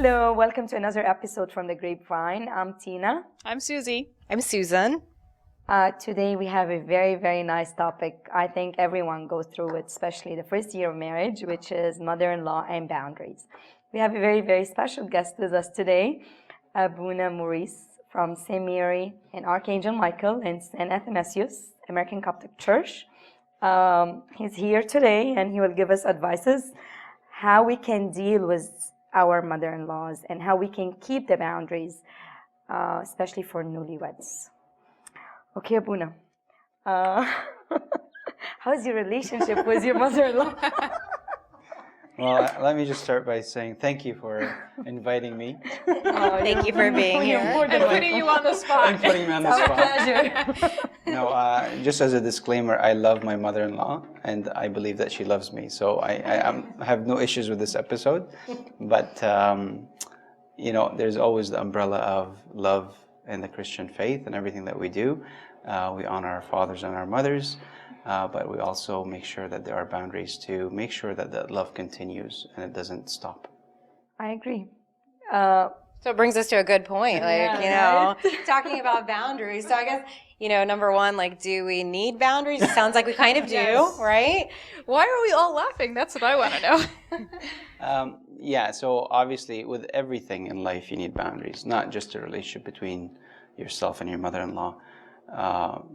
Hello, welcome to another episode from the Grapevine. I'm Tina. I'm Susie. I'm Susan. Today we have a very, very nice topic. I think everyone goes through it, especially the first year of marriage, which is mother-in-law and boundaries. We have a very, very special guest with us today, Abuna Maurice from St. Mary and Archangel Michael in St. Athanasius, American Coptic Church. He's here today and he will give us advices how we can deal with our mother-in-laws and how we can keep the boundaries, especially for newlyweds. Okay, Abuna. How's your relationship with your mother-in-law? Well, let me just start by saying thank you for inviting me. Thank you for being here. And putting you on the spot. And putting me on the Our spot. pleasure. No, just as a disclaimer, I love my mother-in-law, and I believe that she loves me. So I have no issues with this episode. But, there's always the umbrella of love and the Christian faith and everything that we do. We honor our fathers and our mothers. But we also make sure that there are boundaries to make sure that that love continues and it doesn't stop. I agree. So it brings us to a good point, talking about boundaries. So I guess, number one, do we need boundaries? It sounds like we kind of do, Yes. right? Why are we all laughing? That's what I want to know. So obviously with everything in life you need boundaries, not just a relationship between yourself and your mother-in-law.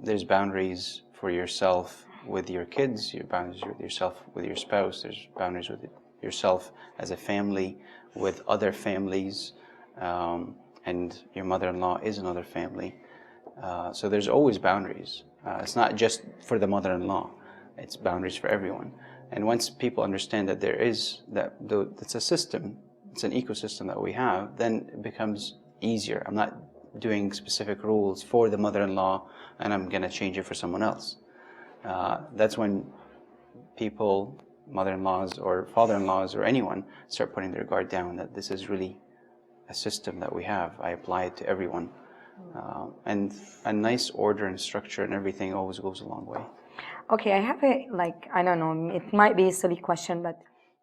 There's boundaries for yourself with your kids, your boundaries with yourself with your spouse, there's boundaries with yourself as a family, with other families, and your mother-in-law is another family. So there's always boundaries. It's not just for the mother-in-law, it's boundaries for everyone. And once people understand that it's a system, it's an ecosystem that we have, then it becomes easier. I'm not doing specific rules for the mother-in-law and I'm going to change it for someone else. That's when people, mother-in-laws or father-in-laws or anyone, start putting their guard down that this is really a system that we have. I apply it to everyone. And a nice order and structure and everything always goes a long way. Okay, I have I don't know, it might be a silly question, but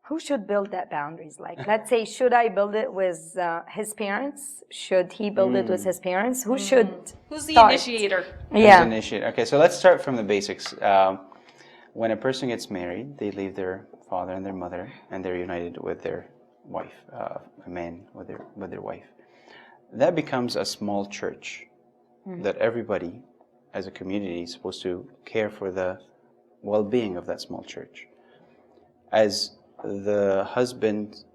who should build that boundaries? Let's say, should I build it with his parents? Should he build it with his parents? Who should Who's the start? initiator? Yeah. Initiate. Okay, so let's start from the basics. When a person gets married, they leave their father and their mother, and they're united with their wife, a man with their wife. That becomes a small church that everybody, as a community, is supposed to care for the well-being of that small church. As the husband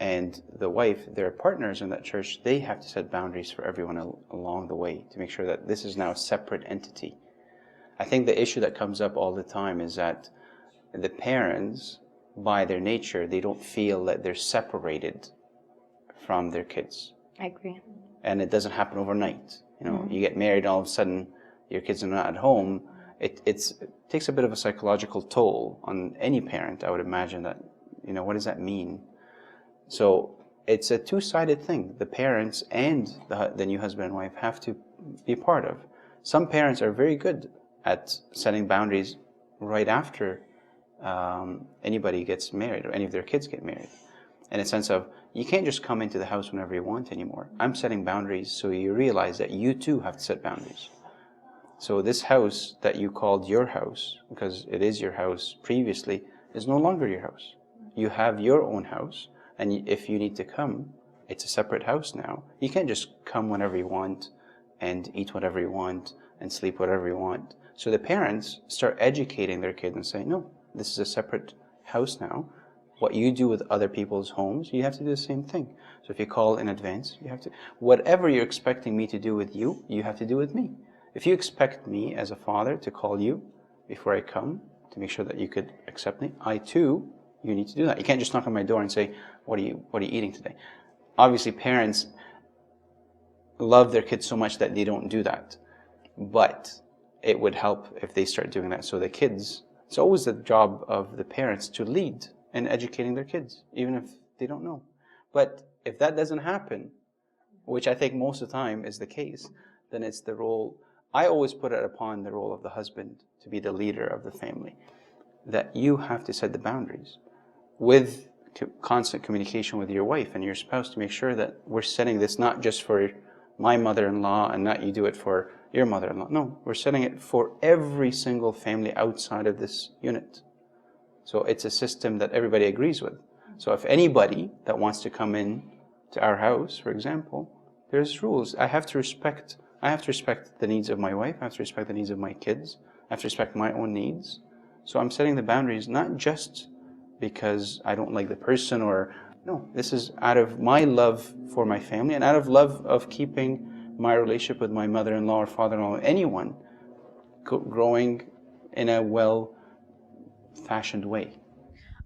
and the wife, they're partners in that church, they have to set boundaries for everyone along the way to make sure that this is now a separate entity. I think the issue that comes up all the time is that the parents, by their nature, they don't feel that they're separated from their kids. I agree. And it doesn't happen overnight. You get married and all of a sudden your kids are not at home. It takes a bit of a psychological toll on any parent, I would imagine that, what does that mean? So it's a two-sided thing. The parents and the new husband and wife have to be part of. Some parents are very good at setting boundaries right after anybody gets married or any of their kids get married. In a sense of, you can't just come into the house whenever you want anymore. I'm setting boundaries so you realize that you too have to set boundaries. So this house that you called your house, because it is your house previously, is no longer your house. You have your own house, and if you need to come, it's a separate house now. You can't just come whenever you want and eat whatever you want and sleep whatever you want. So the parents start educating their kids and saying, no, this is a separate house now. What you do with other people's homes, you have to do the same thing. So if you call in advance, you have to, whatever you're expecting me to do with you, you have to do with me. If you expect me as a father to call you before I come to make sure that you could accept me, you need to do that. You can't just knock on my door and say, what are you eating today? Obviously, parents love their kids so much that they don't do that. But it would help if they start doing that. So the kids, it's always the job of the parents to lead in educating their kids, even if they don't know. But if that doesn't happen, which I think most of the time is the case, then it's the role, I always put it upon the role of the husband to be the leader of the family, that you have to set the boundaries with constant communication with your wife and your spouse to make sure that we're setting this not just for my mother-in-law and not you do it for your mother-in-law. No, we're setting it for every single family outside of this unit. So it's a system that everybody agrees with. So if anybody that wants to come in to our house, for example, there's rules. I have to respect the needs of my wife. I have to respect the needs of my kids. I have to respect my own needs. So I'm setting the boundaries not just because I don't like the person or no, this is out of my love for my family and out of love of keeping my relationship with my mother-in-law or father-in-law, anyone, growing in a well-fashioned way.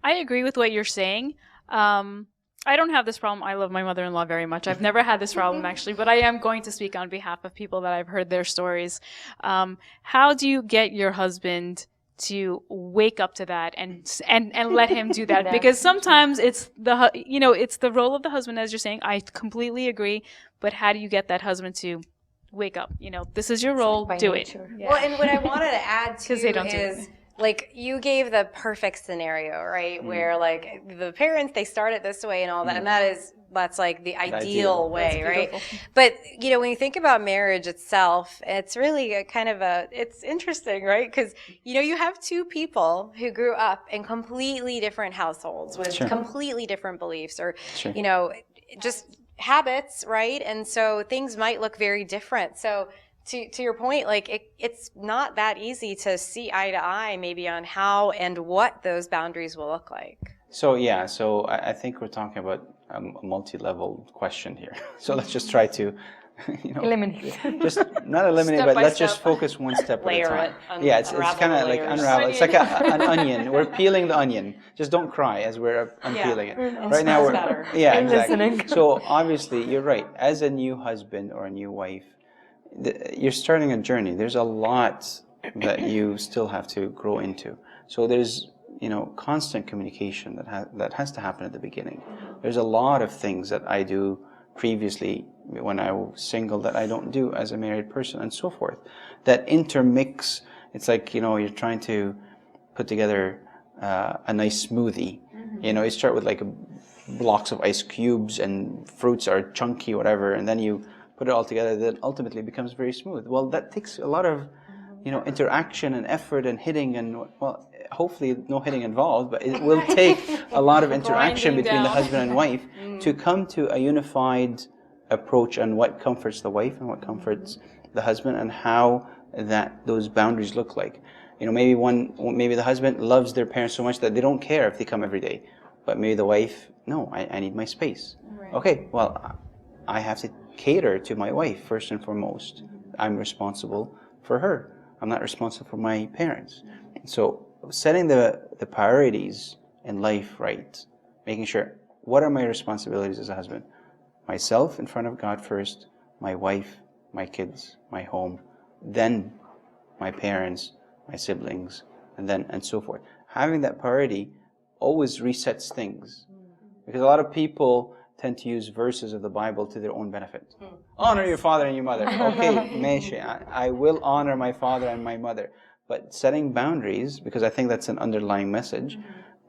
I agree with what you're saying. I don't have this problem. I love my mother-in-law very much. I've never had this problem actually, but I am going to speak on behalf of people that I've heard their stories. How do you get your husband to wake up to that and let him do that? Because sometimes it's it's the role of the husband, as you're saying. I completely agree, but how do you get that husband to wake up? This is your role. Do nature. it. Yeah. Well, and what I wanted to add too They don't do is, like, you gave the perfect scenario, right? Where like the parents, they start it this way and all that, and that's like the ideal way, right? But when you think about marriage itself, it's really it's interesting, right? Because you have two people who grew up in completely different households with completely different beliefs, or just habits, right? And so things might look very different. So to your point, like it's not that easy to see eye to eye maybe on how and what those boundaries will look like. So I think we're talking about a multi-level question here. So let's just try to eliminate. Just not eliminate, but let's just focus one step at a time. It's kind of like unravel. It's like an onion. We're peeling the onion. Just don't cry as we're unpeeling it. Right now we're better. exactly. So obviously you're right. As a new husband or a new wife, you're starting a journey. There's a lot that you still have to grow into. So there's constant communication that has to happen at the beginning. There's a lot of things that I do previously when I was single that I don't do as a married person, and so forth, that intermix. It's like you're trying to put together a nice smoothie. You start with like blocks of ice cubes and fruits are chunky, whatever, and then you put it all together, that ultimately becomes very smooth. Well, that takes a lot of interaction and effort and hitting, and hopefully no hitting involved, but it will take a lot of interaction between the husband and wife to come to a unified approach on what comforts the wife and what comforts the husband, and how those boundaries look like. Maybe the husband loves their parents so much that they don't care if they come every day, but maybe the wife, no, I need my space. Right. Okay, well, I have to cater to my wife first and foremost. I'm responsible for her. I'm not responsible for my parents. So setting the priorities in life right, making sure, what are my responsibilities as a husband? Myself in front of God first, my wife, my kids, my home, then my parents, my siblings, and so forth. Having that priority always resets things, because a lot of people tend to use verses of the Bible to their own benefit. Honor your father and your mother. Okay, Meshe, I will honor my father and my mother. But setting boundaries, because I think that's an underlying message,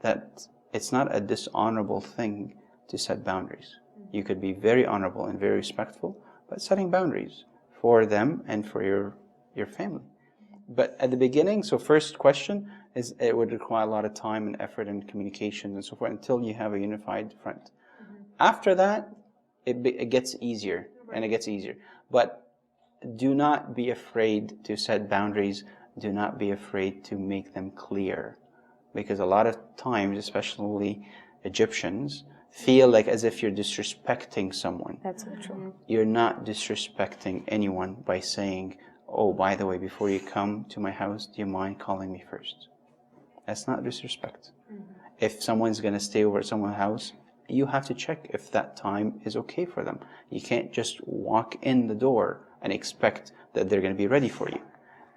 that it's not a dishonorable thing to set boundaries. You could be very honorable and very respectful, but setting boundaries for them and for your family. But at the beginning, so first question is, it would require a lot of time and effort and communication and so forth until you have a unified front. After that, it gets easier, and it gets easier. But do not be afraid to set boundaries. Do not be afraid to make them clear. Because a lot of times, especially Egyptians, feel like as if you're disrespecting someone. That's so true. You're not disrespecting anyone by saying, oh, by the way, before you come to my house, do you mind calling me first? That's not disrespect. If someone's going to stay over at someone's house, you have to check if that time is okay for them. You can't just walk in the door and expect that they're going to be ready for you.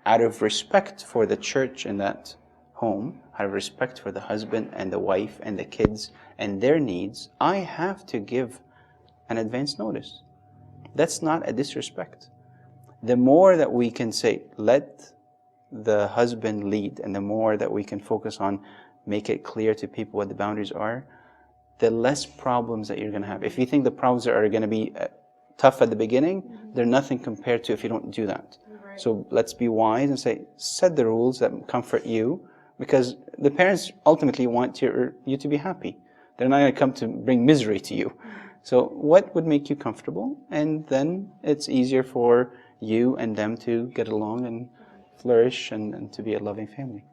Out of respect for the church in that home, out of respect for the husband and the wife and the kids and their needs, I have to give an advance notice. That's not a disrespect. The more that we can say, let the husband lead, and the more that we can focus on make it clear to people what the boundaries are, the less problems that you're going to have. If you think the problems are going to be tough at the beginning, they're nothing compared to if you don't do that. Right. So let's be wise and say, set the rules that comfort you, because the parents ultimately want you to be happy. They're not going to come to bring misery to you. So what would make you comfortable? And then it's easier for you and them to get along and flourish and to be a loving family.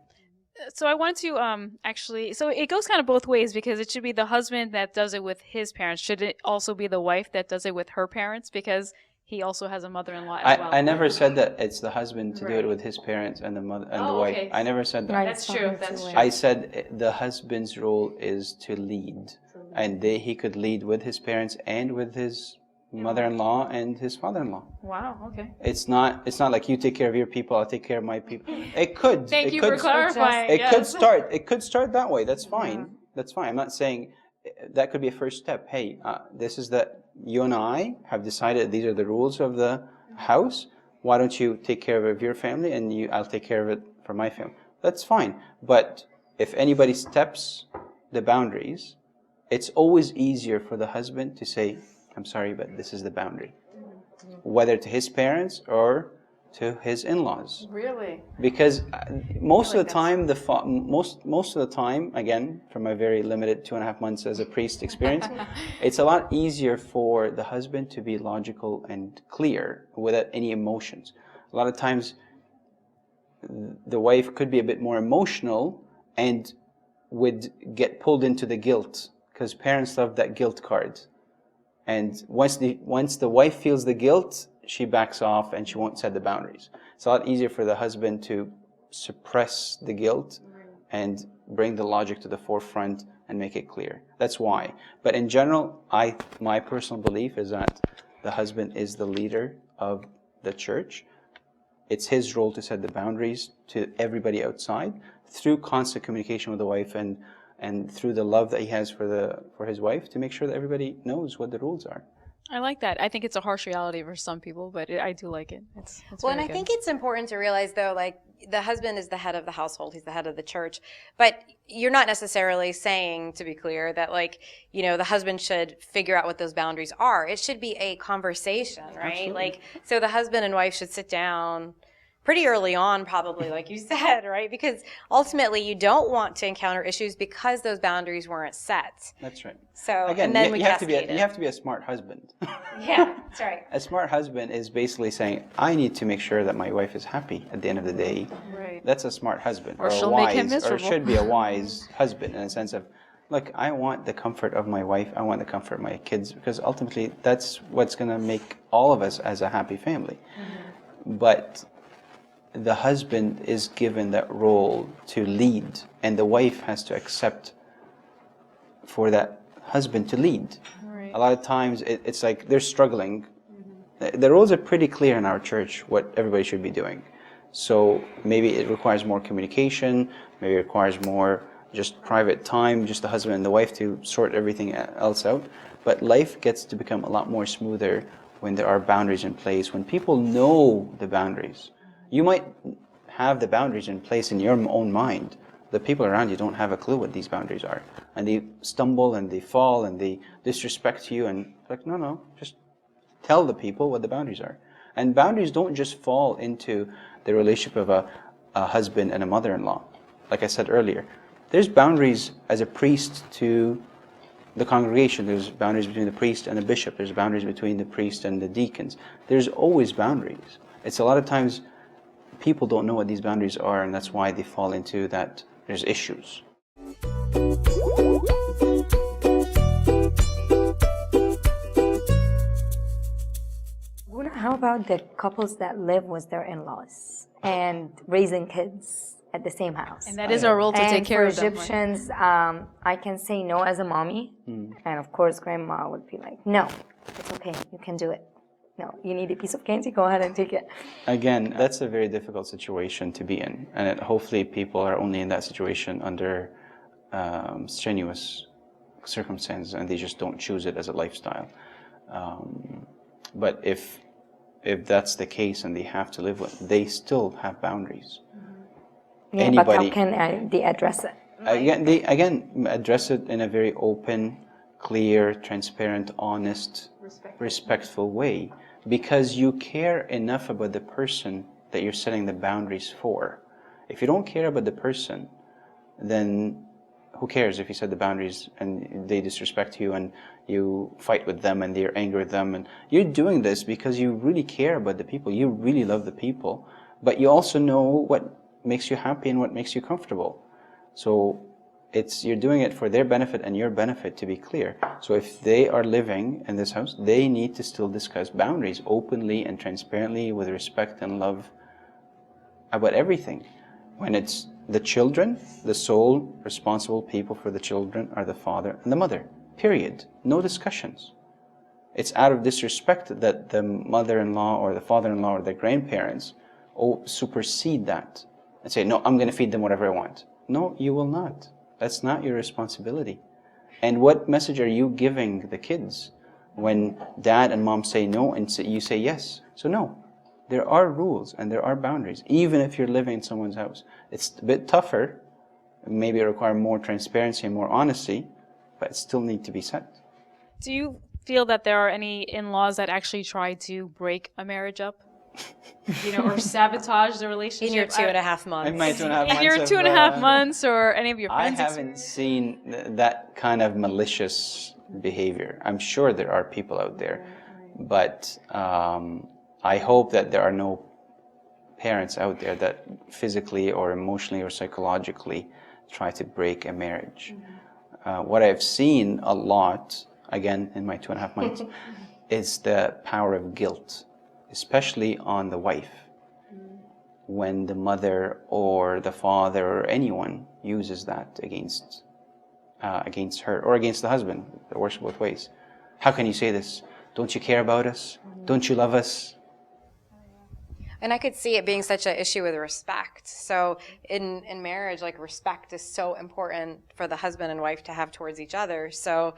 So I wanted to actually, so it goes kind of both ways, because it should be the husband that does it with his parents. Should it also be the wife that does it with her parents? Because he also has a mother-in-law as well. I never said that it's the husband to do it with his parents and the mother and the wife. Okay. I never said that. That's true. That's true. I said the husband's role is to lead, and he could lead with his parents and with his mother-in-law and his father-in-law. Wow. Okay. It's not like you take care of your people, I'll take care of my people. It could. Thank you for clarifying. It could start that way. That's fine. That's fine. I'm not saying that could be a first step. Hey, this is that you and I have decided these are the rules of the house. Why don't you take care of your family and I'll take care of it for my family. That's fine. But if anybody steps the boundaries, it's always easier for the husband to say, I'm sorry, but this is the boundary. Whether to his parents or to his in-laws. Really? Because most of the time, most of the time, again, from my very limited 2.5 months as a priest experience, it's a lot easier for the husband to be logical and clear without any emotions. A lot of times, the wife could be a bit more emotional and would get pulled into the guilt, because parents love that guilt card. And once the wife feels the guilt, she backs off and she won't set the boundaries. It's a lot easier for the husband to suppress the guilt and bring the logic to the forefront and make it clear. That's why. But in general, my personal belief is that the husband is the leader of the church. It's his role to set the boundaries to everybody outside through constant communication with the wife and through the love that he has for his wife, to make sure that everybody knows what the rules are. I like that. I think it's a harsh reality for some people, but I do like it. It's well, and I think it's important to realize, though, like, the husband is the head of the household. He's the head of the church. But you're not necessarily saying, to be clear, that, like, you know, the husband should figure out what those boundaries are. It should be a conversation, right? Absolutely. Like, so the husband and wife should sit down pretty early on, probably, like you said, right? Because ultimately you don't want to encounter issues because those boundaries weren't set. That's right. So, again, and then you have to be a smart husband. Yeah, that's right. A smart husband is basically saying, I need to make sure that my wife is happy at the end of the day. Right. That's a smart husband. Or she'll make him or miserable. should be a wise husband, in a sense of, look, I want the comfort of my wife, I want the comfort of my kids, because ultimately that's what's going to make all of us as a happy family. Mm-hmm. But the husband is given that role to lead, and the wife has to accept for that husband to lead. Right. A lot of times it's like they're struggling. Mm-hmm. The rules are pretty clear in our church what everybody should be doing. So maybe it requires more communication, maybe it requires more just private time, just the husband and the wife to sort everything else out. But life gets to become a lot more smoother when there are boundaries in place, when people know the boundaries. You might have the boundaries in place in your own mind. The people around you don't have a clue what these boundaries are. And they stumble and they fall and they disrespect you, and like, no, just tell the people what the boundaries are. And boundaries don't just fall into the relationship of a husband and a mother-in-law. Like I said earlier, there's boundaries as a priest to the congregation. There's boundaries between the priest and the bishop. There's boundaries between the priest and the deacons. There's always boundaries. It's a lot of times people don't know what these boundaries are, and that's why they fall into that there's issues. How about the couples that live with their in-laws and raising kids at the same house? And that is our role to take care of them. For Egyptians, I can say no as a mommy, and of course grandma would be like, no, it's okay, you can do it. No, you need a piece of candy, go ahead and take it. Again, that's a very difficult situation to be in, and hopefully people are only in that situation under strenuous circumstances, and they just don't choose it as a lifestyle. But if that's the case and they have to live with, they still have boundaries. Yeah, but how can they address it? Again, address it in a very open clear, transparent, honest, respectful way, because you care enough about the person that you're setting the boundaries for. If you don't care about the person, then who cares if you set the boundaries and they disrespect you and you fight with them and you're angry with them, and you're doing this because you really care about the people, you really love the people, but you also know what makes you happy and what makes you comfortable. So you're doing it for their benefit and your benefit, to be clear. So if they are living in this house, they need to still discuss boundaries openly and transparently with respect and love about everything. When it's the children, the sole responsible people for the children are the father and the mother. Period. No discussions. It's out of disrespect that the mother-in-law or the father-in-law or the grandparents supersede that and say, no, I'm going to feed them whatever I want. No, you will not. That's not your responsibility. And what message are you giving the kids when dad and mom say no and you say yes? So no. There are rules and there are boundaries, even if you're living in someone's house. It's a bit tougher, maybe it requires more transparency and more honesty, but it still needs to be set. Do you feel that there are any in-laws that actually try to break a marriage up? Or sabotage the relationship? In your 2.5 months. In my 2.5 months. In your 2.5 months, or any of your I friends? haven't seen that kind of malicious behavior. I'm sure there are people out there, but I hope that there are no parents out there that physically or emotionally or psychologically try to break a marriage. What I've seen a lot, again, in my 2.5 months, is the power of guilt, especially on the wife. When the mother or the father or anyone uses that against her or against the husband. It works both ways. How can you say this? Don't you care about us? Don't you love us? And I could see it being such an issue with respect. So in marriage, like, respect is so important for the husband and wife to have towards each other. So,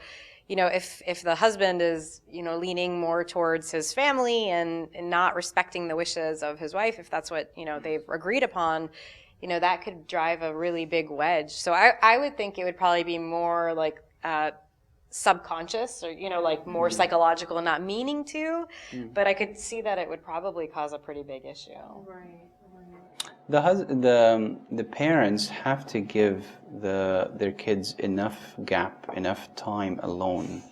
if the husband is, leaning more towards his family and not respecting the wishes of his wife, if that's what, they've agreed upon, that could drive a really big wedge. So I would think it would probably be more like subconscious or, like more psychological and not meaning to, but I could see that it would probably cause a pretty big issue. Right. The parents have to give their kids enough gap, enough time alone,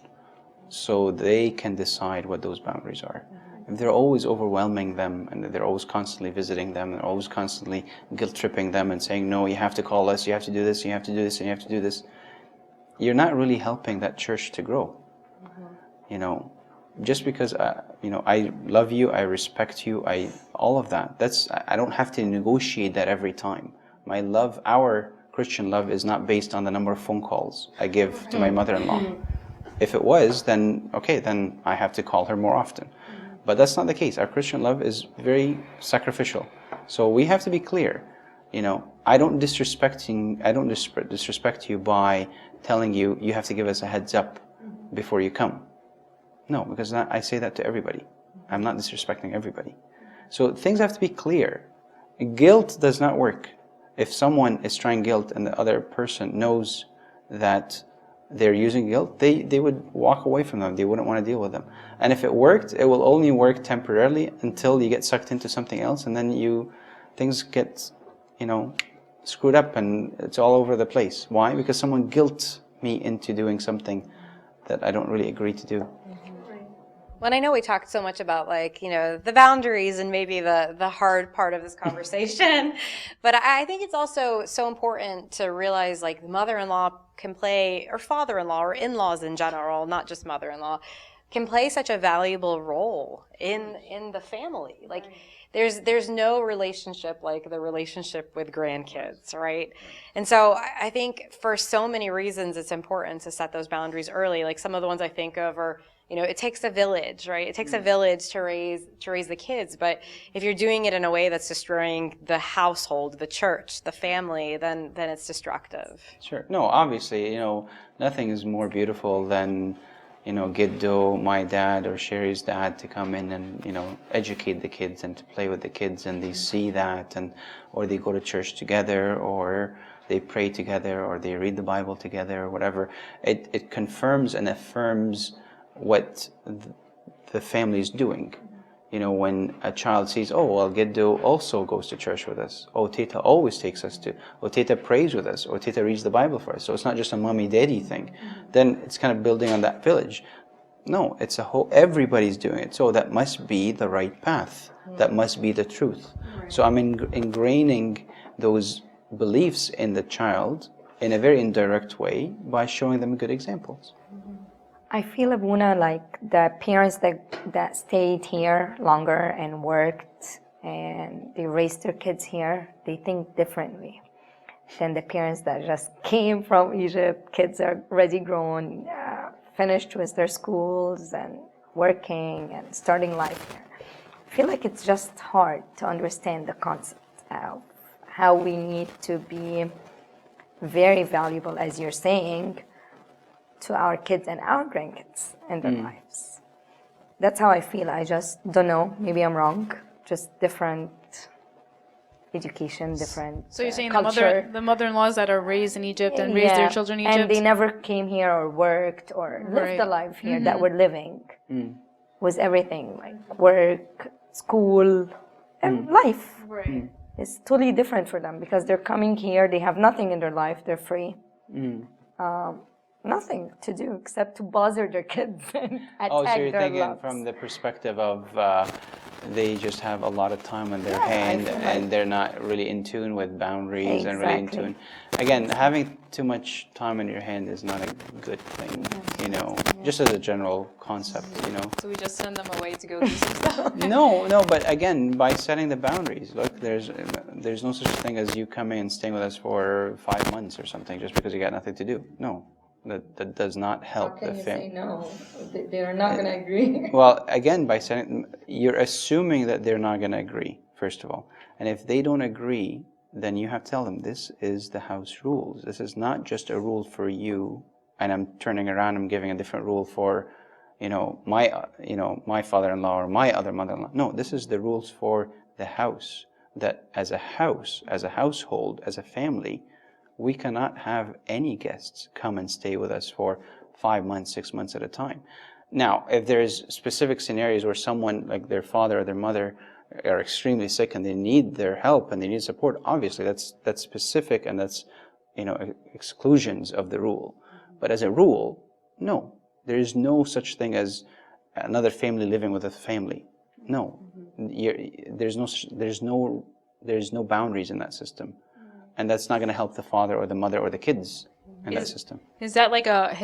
so they can decide what those boundaries are. If they're always overwhelming them and they're always constantly visiting them and always constantly guilt-tripping them and saying, no, you have to call us, you have to do this, you have to do this, and you have to do this, you're not really helping that church to grow. Just because I love you, I respect you, all of that. I don't have to negotiate that every time. My love, our Christian love, is not based on the number of phone calls I give to my mother-in-law. If it was, then okay, then I have to call her more often. But that's not the case. Our Christian love is very sacrificial. So we have to be clear. I don't disrespect you by telling you you have to give us a heads up before you come. No, because I say that to everybody. I'm not disrespecting everybody. So things have to be clear. Guilt does not work. If someone is trying guilt and the other person knows that they're using guilt, they would walk away from them. They wouldn't want to deal with them. And if it worked, it will only work temporarily until you get sucked into something else, and then things get screwed up and it's all over the place. Why? Because someone guilt me into doing something that I don't really agree to do. Well, I know we talked so much about the boundaries and maybe the hard part of this conversation, but I think it's also so important to realize the mother-in-law can play, or father-in-law, or in-laws in general, not just mother-in-law, can play such a valuable role in the family. There's no relationship like the relationship with grandkids, right? And so I think for so many reasons it's important to set those boundaries early. Some of the ones I think of are, it takes a village, right? It takes a village to raise the kids, but if you're doing it in a way that's destroying the household, the church, the family, then it's destructive. Sure. No, obviously, nothing is more beautiful than Giddo, my dad, or Sherry's dad to come in and, educate the kids and to play with the kids, and they see that, or they go to church together, or they pray together or they read the Bible together or whatever, it confirms and affirms what the family is doing. You know, when a child sees, oh, well, Giddo also goes to church with us. Oh, Tita always takes us to. Oh, Tita prays with us. Or Tita reads the Bible for us. So it's not just a mommy-daddy thing. Then it's kind of building on that village. No, it's a whole, everybody's doing it. So that must be the right path. That must be the truth. So I'm ingraining those beliefs in the child in a very indirect way by showing them good examples. I feel, Abuna, like the parents that stayed here longer and worked and they raised their kids here, they think differently than the parents that just came from Egypt. Kids are already grown, finished with their schools and working and starting life here. I feel like it's just hard to understand the concept of how we need to be very valuable, as you're saying, to our kids and our grandkids in their lives. That's how I feel. I just don't know. Maybe I'm wrong. Just different education, different So you're saying culture. the mother-in-laws that are raised in Egypt and raised their children in Egypt? And they never came here or worked or lived the life here that we're living. Was everything like work, school, and life. Right. It's totally different for them because they're coming here, they have nothing in their life, they're free. Nothing to do except to bother their kids and attack Oh, so you're their thinking loves. from the perspective of they just have a lot of time on their hand and they're not really in tune with boundaries and really in tune. Again, having too much time on your hand is not a good thing, you know, just as a general concept, you know. So we just send them away to go do some stuff. No, but again, by setting the boundaries, look, there's no such thing as you coming and staying with us for 5 months or something just because you got nothing to do. No. That does not help the family. No? They are not going to agree. Well, again, by saying, you're assuming that they're not going to agree, first of all. And if they don't agree, then you have to tell them, this is the house rules. This is not just a rule for you, and I'm turning around, I'm giving a different rule for, my father-in-law or my other mother-in-law. No, this is the rules for the house. That as a house, as a household, as a family, we cannot have any guests come and stay with us for 5 months, 6 months at a time. Now, if there's specific scenarios where someone, like their father or their mother, are extremely sick and they need their help and they need support, obviously that's specific and that's, exclusions of the rule. But as a rule, no. There is no such thing as another family living with a family. No. There's no boundaries in that system. And that's not going to help the father or the mother or the kids in that system. Is that like a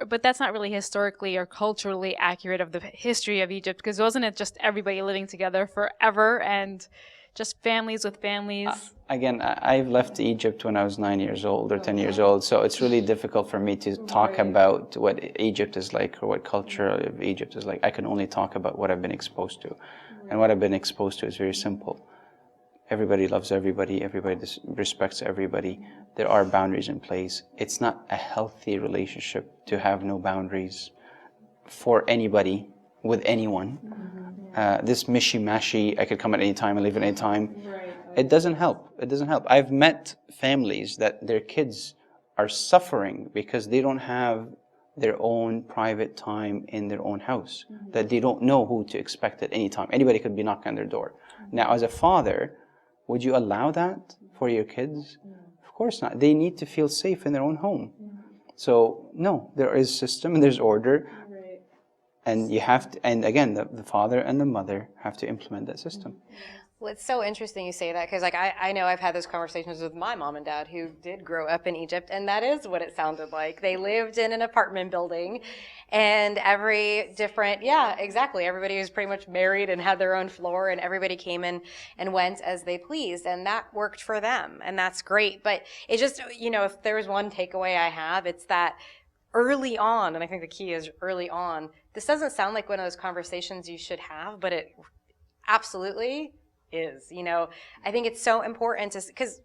but that's not really historically or culturally accurate of the history of Egypt, because wasn't it just everybody living together forever and just families with families? Again, I've left Egypt when I was 9 years old or 10 years old, so it's really difficult for me to talk about what Egypt is like or what culture of Egypt is like. I can only talk about what I've been exposed to. And what I've been exposed to is very simple. Everybody loves everybody. Everybody respects everybody. There are boundaries in place. It's not a healthy relationship to have no boundaries for anybody, with anyone. This mishy-mashy, I could come at any time and leave at any time. It doesn't help. It doesn't help. I've met families that their kids are suffering because they don't have their own private time in their own house, that they don't know who to expect at any time. Anybody could be knocking on their door. Now, as a father, would you allow that for your kids? Of course not. They need to feel safe in their own home. So, no, there is system and there's order. And you have to, and again, the father and the mother have to implement that system. Well, it's so interesting you say that because, like, I know I've had those conversations with my mom and dad who did grow up in Egypt, and that is what it sounded like. They lived in an apartment building, and every different, exactly. Everybody was pretty much married and had their own floor, and everybody came in and went as they pleased, and that worked for them, and that's great. But it just, if there was one takeaway I have, it's that early on, and I think the key is early on, this doesn't sound like one of those conversations you should have, but it absolutely is. I think it's so important to, because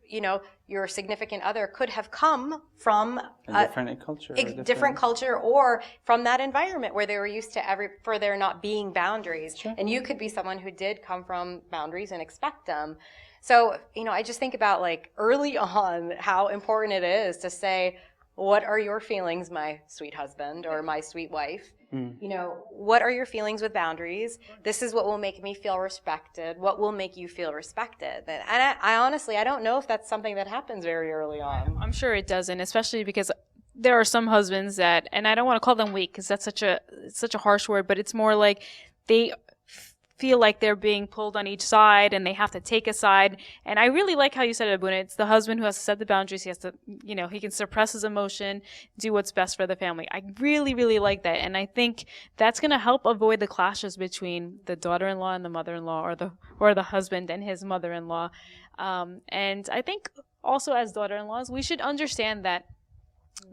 your significant other could have come from a different culture, different culture, or from that environment where they were used to for there not being boundaries. Sure. And you could be someone who did come from boundaries and expect them. So, I just think about like early on how important it is to say, what are your feelings, my sweet husband or my sweet wife? What are your feelings with boundaries? This is what will make me feel respected. What will make you feel respected? And I honestly, I don't know if that's something that happens very early on. I'm sure it doesn't, especially because there are some husbands that, and I don't want to call them weak because that's such a harsh word, but it's more like they feel like they're being pulled on each side and they have to take a side. And I really like how you said it, Abuna. It's the husband who has to set the boundaries. He has to, he can suppress his emotion, do what's best for the family. I really, really like that. And I think that's going to help avoid the clashes between the daughter-in-law and the mother-in-law, or the husband and his mother-in-law. And I think also as daughter-in-laws, we should understand that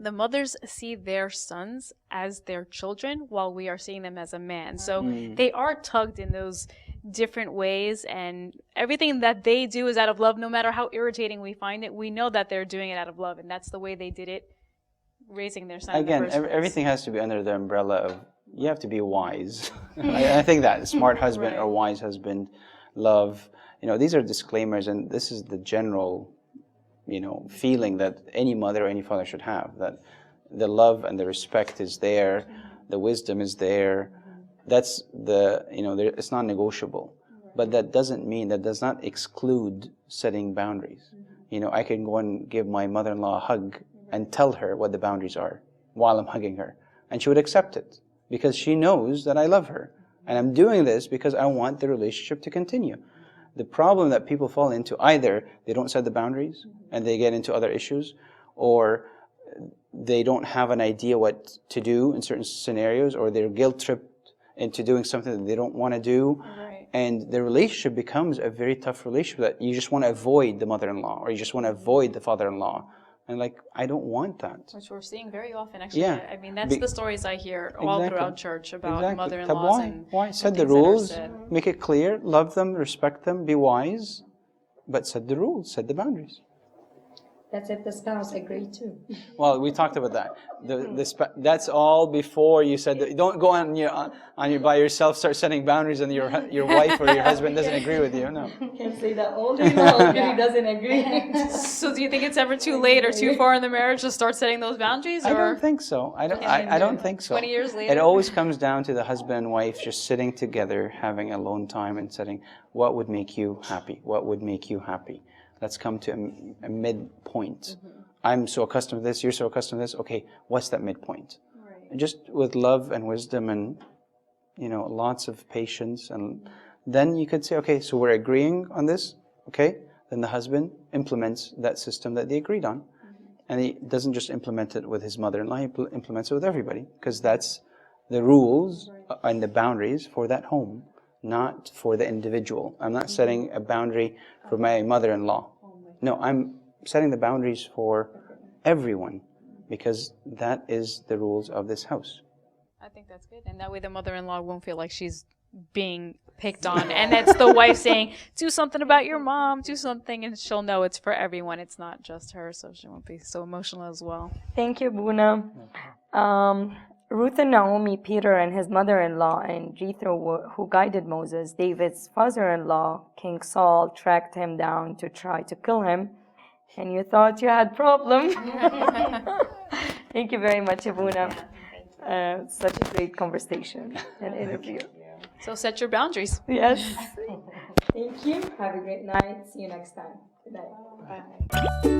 the mothers see their sons as their children while we are seeing them as a man. So they are tugged in those different ways, and everything that they do is out of love. No matter how irritating we find it, we know that they're doing it out of love, and that's the way they did it, raising their son. Again, everything has to be under the umbrella of, you have to be wise. I think that smart husband or wise husband, love, these are disclaimers, and this is the general feeling that any mother or any father should have, that the love and the respect is there, the wisdom is there. That's it's not negotiable. But that does not exclude setting boundaries. I can go and give my mother-in-law a hug and tell her what the boundaries are while I'm hugging her. And she would accept it because she knows that I love her. And I'm doing this because I want the relationship to continue. The problem that people fall into, either they don't set the boundaries and they get into other issues, or they don't have an idea what to do in certain scenarios, or they're guilt-tripped into doing something that they don't want to do. Right. And the relationship becomes a very tough relationship that you just want to avoid the mother-in-law, or you just want to avoid the father-in-law. And I don't want that. Which we're seeing very often, actually. Yeah. I mean, that's the stories I hear all throughout church about mother-in-laws. Why? Set the rules, make it clear, love them, respect them, be wise, but set the rules, set the boundaries. That's if the spouse agreed too. Well, we talked about that. That's all before you said that. Don't go on your by yourself, start setting boundaries, and your wife or your husband doesn't agree with you. No. You can't say that all day long. He doesn't agree. So, do you think it's ever too late or too far in the marriage to start setting those boundaries? Or? I don't think so. I don't think so. 20 years later. It always comes down to the husband and wife just sitting together, having alone time, and setting what would make you happy. What would make you happy? Let's come to a midpoint. I'm so accustomed to this, you're so accustomed to this. Okay, what's that midpoint? Right. Just with love and wisdom and, lots of patience. And then you could say, okay, so we're agreeing on this. Okay, then the husband implements that system that they agreed on. And he doesn't just implement it with his mother-in-law, he implements it with everybody. Because that's the rules and the boundaries for that home, not for the individual. I'm not setting a boundary for my mother-in-law. No, I'm setting the boundaries for everyone because that is the rules of this house. I think that's good. And that way the mother-in-law won't feel like she's being picked on. And that's the wife saying, do something about your mom, do something. And she'll know it's for everyone. It's not just her, so she won't be so emotional as well. Thank you, Buna. Ruth and Naomi, Peter and his mother-in-law, and Jethro, who guided Moses, David's father-in-law, King Saul, tracked him down to try to kill him. And you thought you had problem. Thank you very much, Abuna. Such a great conversation and interview. So set your boundaries. Yes. Thank you. Have a great night. See you next time. Good night. Bye.